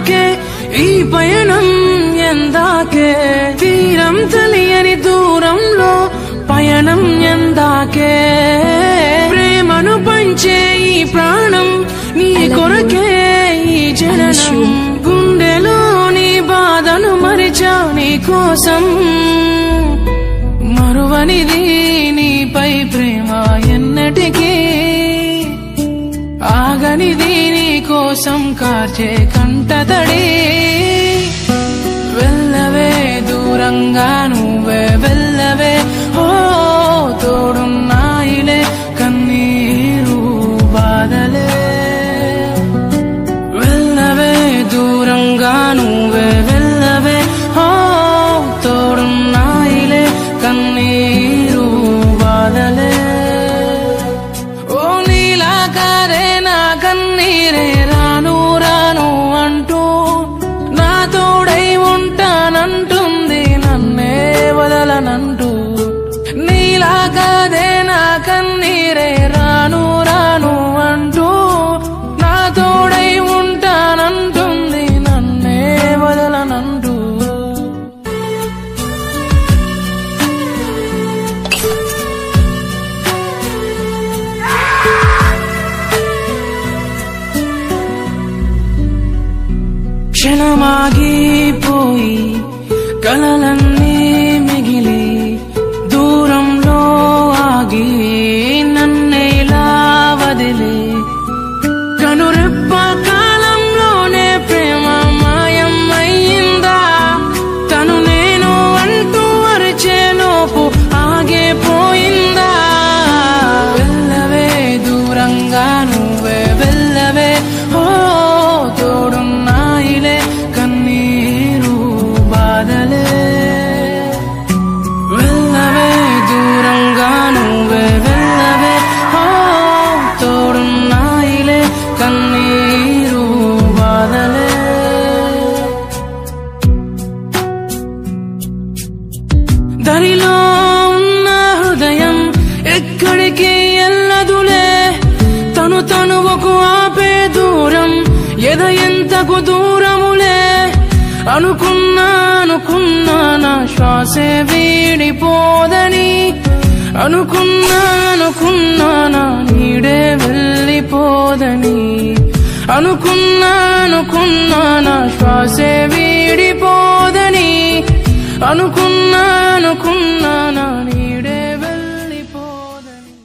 నాకే ఈ పయనం ఎందాకే తీరం తెలియని దూరంలో పయనం ఎందాకే ప్రేమను పంచే ఈ ప్రాణం నీ కొరకే ఈ జననం గుండెలోని బాధను మరిచా నీ కోసం మరువనిది నీపై ప్రేమ ఎన్నటికీ ఆగనిది నీ కోసం కార్చే కంటతడి వెళ్ళవే దూరంగా నువ్వే వెళ్ళవే ఓ తోడున్నాయిలే కన్నీరు బాధలే వెళ్ళవే దూరంగా నువ్వే వెళ్ళవే ఓ తోడున్నాయిలే కన్నీరు బాధలే ఓ నీలా కారే నా కన్నీరే రాను రాను అంటూ నా తోడై ఉంటానంటుంది నన్నే వదలనంటూ నీలా కాదే నా కన్నీరే రాను రాను అంటూ నా తోడై ఉంటానంటుంది నన్నే వదలనంటూ క్షణమాగిపోయి కలలన్నీ మిగిలి దూరంలో ఆగి నన్నేలా వదిలి కనురెప్ప కాలంలోనే ప్రేమ మాయం అయ్యిందా తను నేను అంటూ అరిచేలోపు ఆగిపోయిందా వెళ్ళవే దూరంగా నువ్వే వెళ్ళవే ఓ తోడున్నాయిలే కన్నీరు బాధలే వెళ్ళవే దూరంగా నువ్వే వెళ్ళవే ఓ తోడున్నాయిలే కన్నీరు బాధలే దరిలో ఉన్న హృదయం ఎక్కడికి ఎల్లదులే తనువకు ఆపే దూరం ఎద ఎంతకు దూరములే అనుకున్నా నా శ్వాసే వీడిపోదని అనుకున్నా నా నీడే వెళ్ళిపోదని అనుకున్నా నా శ్వాసే వీడిపోదని అనుకున్నా నా